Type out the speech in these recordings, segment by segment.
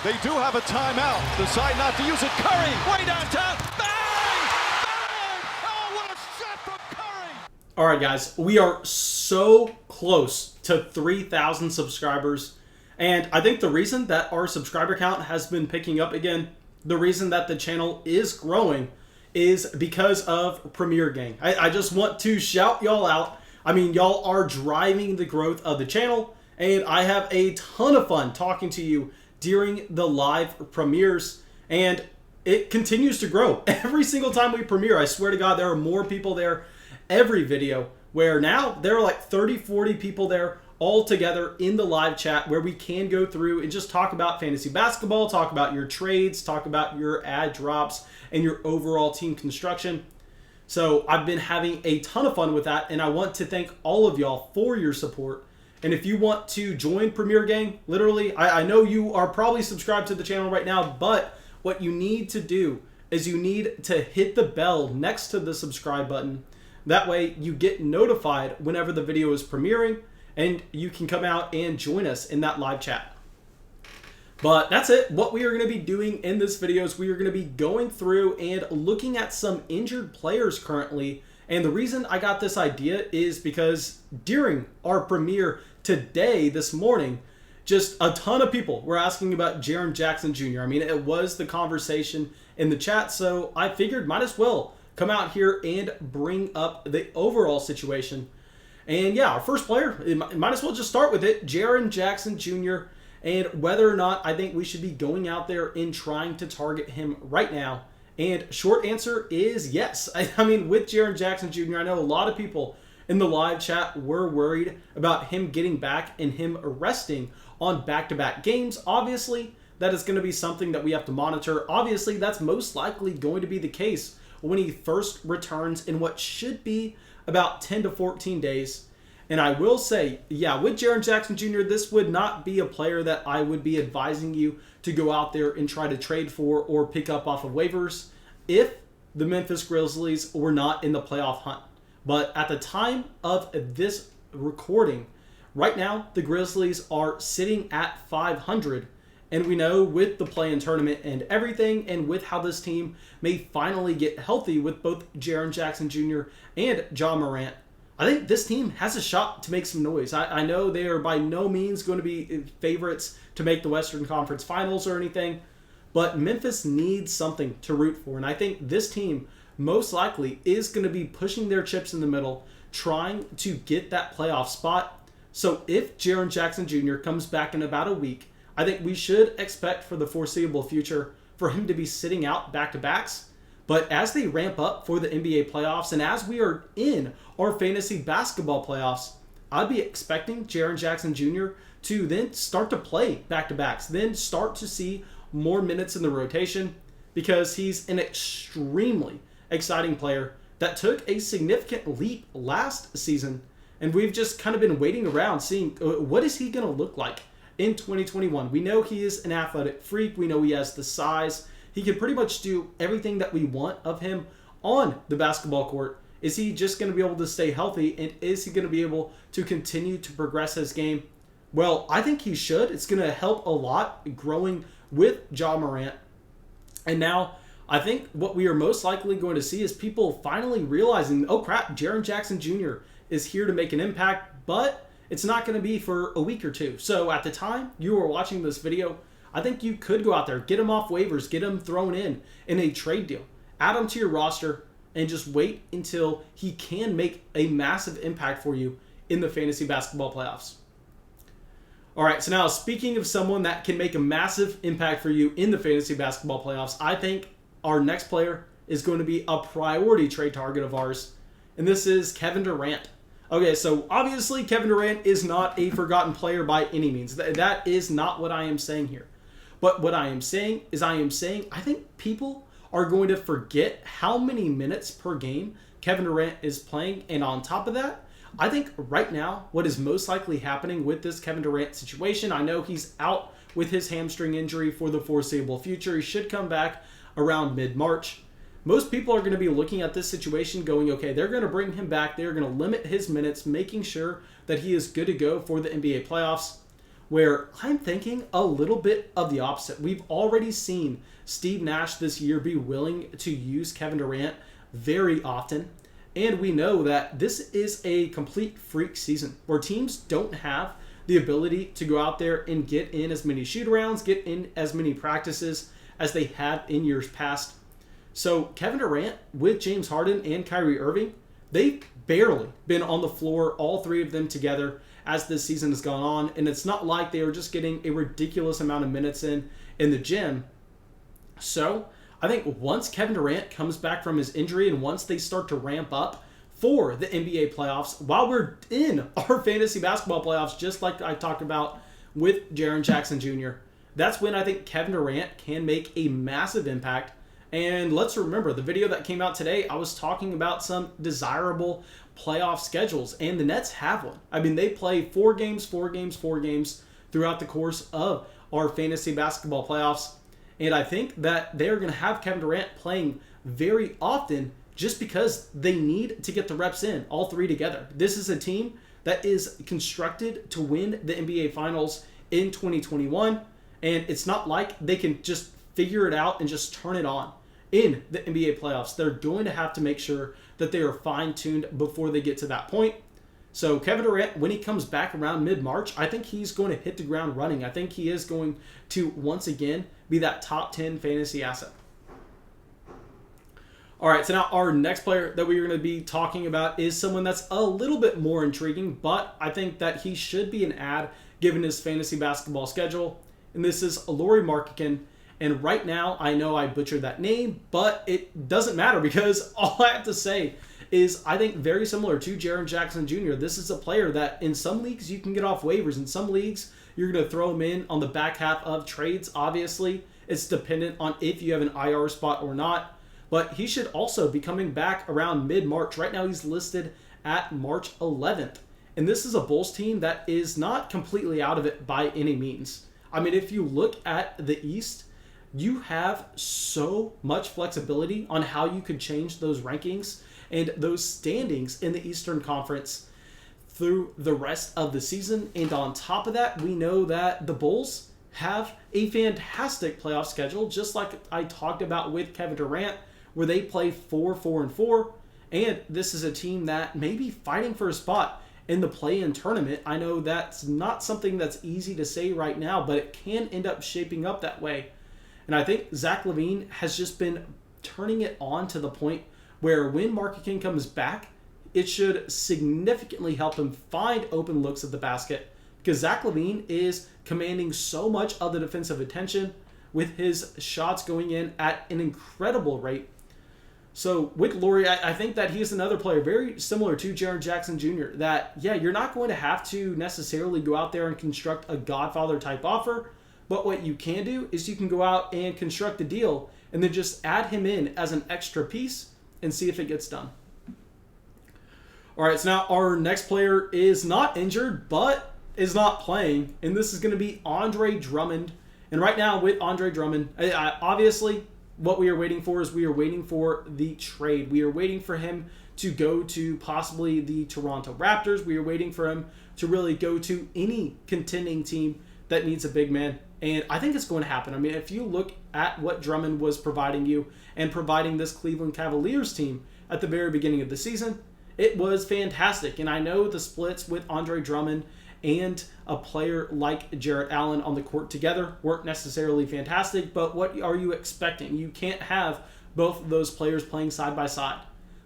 They do have a timeout. Decide not to use it. Curry, way downtown. Bang! Bang! Oh, what a shot from Curry! All right, guys. We are so close to 3,000 subscribers. And I think the reason that our subscriber count has been picking up again, the reason that the channel is growing, is because of Premier Gang. I just want to shout y'all out. I mean, y'all are driving the growth of the channel, and I have a ton of fun talking to you during the live premieres, and it continues to grow. Every single time we premiere, I swear to God, there are more people there every video, where now there are like 30, 40 people there all together in the live chat where we can go through and just talk about fantasy basketball, talk about your trades, talk about your ad drops, and your overall team construction. So I've been having a ton of fun with that, and I want to thank all of y'all for your support. And if you want to join Premier Gang, literally, I know you are probably subscribed to the channel right now, but what you need to do is you need to hit the bell next to the subscribe button. That way you get notified whenever the video is premiering, and you can come out and join us in that live chat. But that's it. What we are going to be doing in this video is we are going to be going through and looking at some injured players currently. And the reason I got this idea is because during our premiere today, this morning, just a ton of people were asking about Jaren Jackson Jr. I mean, it was the conversation in the chat, so I figured might as well come out here and bring up the overall situation. And yeah, our first player, might as well just start with it, Jaren Jackson Jr., and whether or not I think we should be going out there and trying to target him right now. And short answer is yes. I mean, with Jaren Jackson Jr., I know a lot of people in the live chat were worried about him getting back and him resting on back-to-back games. Obviously, that is going to be something that we have to monitor. Obviously, that's most likely going to be the case when he first returns in what should be about 10 to 14 days. And I will say, yeah, with Jaren Jackson Jr., this would not be a player that I would be advising you to go out there and try to trade for or pick up off of waivers if the Memphis Grizzlies were not in the playoff hunt. But at the time of this recording, right now, the Grizzlies are sitting at 500. And we know with the play-in tournament and everything, and with how this team may finally get healthy with both Jaren Jackson Jr. and Ja Morant, I think this team has a shot to make some noise. I know they are by no means going to be favorites to make the Western Conference Finals or anything, but Memphis needs something to root for. And I think this team most likely is going to be pushing their chips in the middle, trying to get that playoff spot. So if Jaren Jackson Jr. comes back in about a week, I think we should expect for the foreseeable future for him to be sitting out back-to-backs. But as they ramp up for the NBA playoffs, and as we are in our fantasy basketball playoffs, I'd be expecting Jaren Jackson Jr. to then start to play back-to-backs, then start to see more minutes in the rotation, because he's an extremely exciting player that took a significant leap last season, and we've just kind of been waiting around seeing what is he going to look like in 2021. We know he is an athletic freak. We know he has the size. He can pretty much do everything that we want of him on the basketball court. Is he just going to be able to stay healthy, and is he going to be able to continue to progress his game? Well, I think he should. It's going to help a lot growing with Ja Morant. And now I think what we are most likely going to see is people finally realizing, oh crap, Jaren Jackson Jr. is here to make an impact, but it's not going to be for a week or two. So at the time you are watching this video, I think you could go out there, get him off waivers, get him thrown in a trade deal, add him to your roster, and just wait until he can make a massive impact for you in the fantasy basketball playoffs. All right, so now speaking of someone that can make a massive impact for you in the fantasy basketball playoffs, I think our next player is going to be a priority trade target of ours, and this is Kevin Durant. Okay, so obviously Kevin Durant is not a forgotten player by any means. That is not what I am saying here. But what I am saying is I think people are going to forget how many minutes per game Kevin Durant is playing. And on top of that, I think right now what is most likely happening with this Kevin Durant situation, I know he's out with his hamstring injury for the foreseeable future. He should come back around mid-March. Most people are going to be looking at this situation going, okay, they're going to bring him back. They're going to limit his minutes, making sure that he is good to go for the NBA playoffs. where I'm thinking a little bit of the opposite. We've already seen Steve Nash this year be willing to use Kevin Durant very often. And we know that this is a complete freak season where teams don't have the ability to go out there and get in as many shoot-arounds, get in as many practices as they have in years past. So Kevin Durant with James Harden and Kyrie Irving, they've barely been on the floor, all three of them together, as this season has gone on. And it's not like they are just getting a ridiculous amount of minutes in the gym. So I think once Kevin Durant comes back from his injury and once they start to ramp up for the NBA playoffs, while we're in our fantasy basketball playoffs, just like I talked about with Jaren Jackson Jr., that's when I think Kevin Durant can make a massive impact. And let's remember, the video that came out today, I was talking about some desirable playoff schedules, and the Nets have one. I mean, they play 4 games throughout the course of our fantasy basketball playoffs. And I think that they're going to have Kevin Durant playing very often just because they need to get the reps in, all three together. This is a team that is constructed to win the NBA Finals in 2021, and it's not like they can just figure it out and just turn it on in the NBA playoffs. They're going to have to make sure that they are fine-tuned before they get to that point. So Kevin Durant, when he comes back around mid-March, I think he's going to hit the ground running. I think he is going to, once again, be that top 10 fantasy asset. All right, so now our next player that we're going to be talking about is someone that's a little bit more intriguing, but I think that he should be an ad given his fantasy basketball schedule. And this is Lauri Markkanen. And right now, I know I butchered that name, but it doesn't matter because all I have to say is I think very similar to Jaren Jackson Jr. This is a player that in some leagues you can get off waivers. In some leagues, you're going to throw him in on the back half of trades. Obviously, it's dependent on if you have an IR spot or not. But he should also be coming back around mid-March. Right now, he's listed at March 11th. And this is a Bulls team that is not completely out of it by any means. I mean, if you look at the East, you have so much flexibility on how you could change those rankings and those standings in the Eastern Conference through the rest of the season. And on top of that, we know that the Bulls have a fantastic playoff schedule, just like I talked about with Kevin Durant, where they play 4-4-4. And this is a team that may be fighting for a spot in the play-in tournament. I know that's not something that's easy to say right now, but it can end up shaping up that way. And I think Zach LaVine has just been turning it on to the point where when Markkanen comes back, it should significantly help him find open looks at the basket, because Zach LaVine is commanding so much of the defensive attention with his shots going in at an incredible rate. So with Lauri, I think that he's another player very similar to Jaren Jackson Jr. that, yeah, you're not going to have to necessarily go out there and construct a Godfather type offer, but what you can do is you can go out and construct a deal and then just add him in as an extra piece and see if it gets done. All right, so now our next player is not injured, but is not playing, and this is going to be Andre Drummond. And right now with Andre Drummond, obviously what we are waiting for is we are waiting for the trade. We are waiting for him to go to possibly the Toronto Raptors. We are waiting for him to really go to any contending team that needs a big man. And I think it's going to happen. I mean, if you look at what Drummond was providing you and providing this Cleveland Cavaliers team at the very beginning of the season, it was fantastic. And I know the splits with Andre Drummond and a player like Jarrett Allen on the court together weren't necessarily fantastic, but what are you expecting? You can't have both of those players playing side by side.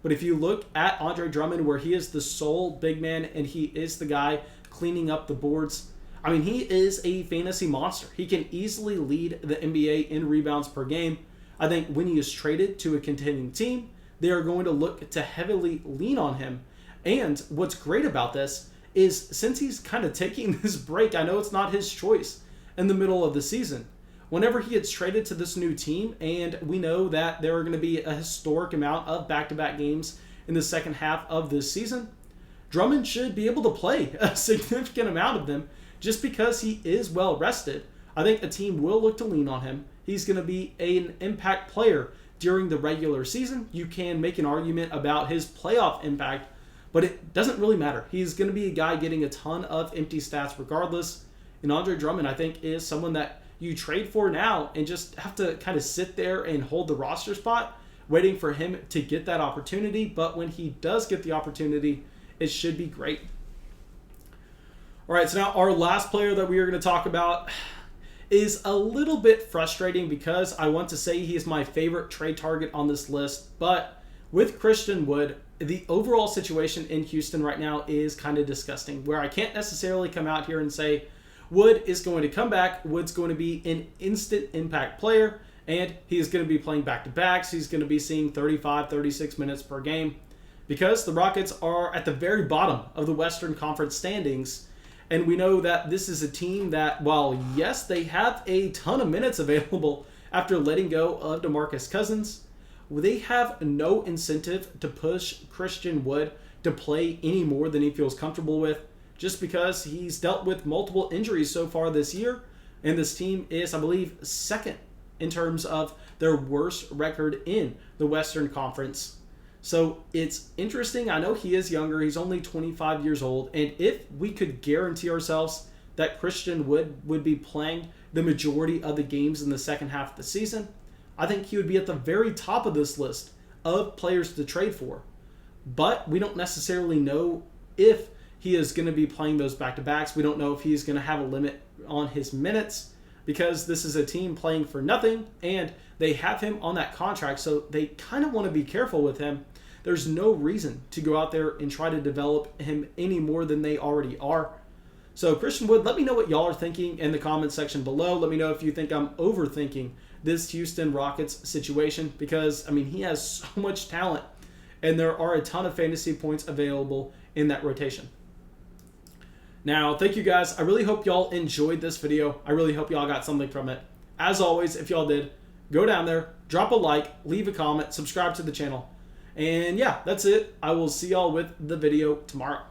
But if you look at Andre Drummond, where he is the sole big man and he is the guy cleaning up the boards, I mean, he is a fantasy monster. He can easily lead the NBA in rebounds per game. I think when he is traded to a contending team, they are going to look to heavily lean on him. And what's great about this is since he's kind of taking this break, I know it's not his choice in the middle of the season. Whenever he gets traded to this new team, and we know that there are going to be a historic amount of back-to-back games in the second half of this season, Drummond should be able to play a significant amount of them just because he is well rested. I think a team will look to lean on him. He's going to be an impact player during the regular season. You can make an argument about his playoff impact, but it doesn't really matter. He's going to be a guy getting a ton of empty stats regardless. And Andre Drummond, I think, is someone that you trade for now and just have to kind of sit there and hold the roster spot, waiting for him to get that opportunity. But when he does get the opportunity, it should be great. All right, so now our last player that we are going to talk about is a little bit frustrating because I want to say he is my favorite trade target on this list. But with Christian Wood, the overall situation in Houston right now is kind of disgusting, where I can't necessarily come out here and say Wood is going to come back. Wood's going to be an instant impact player, and he is going to be playing back-to-backs. He's going to be seeing 35, 36 minutes per game because the Rockets are at the very bottom of the Western Conference standings. And we know that this is a team that, while yes, they have a ton of minutes available after letting go of DeMarcus Cousins, they have no incentive to push Christian Wood to play any more than he feels comfortable with, just because he's dealt with multiple injuries so far this year. And this team is, I believe, second in terms of their worst record in the Western Conference. So it's interesting. I know he is younger. He's only 25 years old. And if we could guarantee ourselves that Christian Wood would be playing the majority of the games in the second half of the season, I think he would be at the very top of this list of players to trade for. But we don't necessarily know if he is going to be playing those back-to-backs. We don't know if he's going to have a limit on his minutes because this is a team playing for nothing and they have him on that contract, so they kind of want to be careful with him. There's no reason to go out there and try to develop him any more than they already are. So Christian Wood, let me know what y'all are thinking in the comment section below. Let me know if you think I'm overthinking this Houston Rockets situation because, I mean, he has so much talent and there are a ton of fantasy points available in that rotation. Now, thank you guys. I really hope y'all enjoyed this video. I really hope y'all got something from it. As always, if y'all did, go down there, drop a like, leave a comment, subscribe to the channel. And yeah, that's it. I will see y'all with the video tomorrow.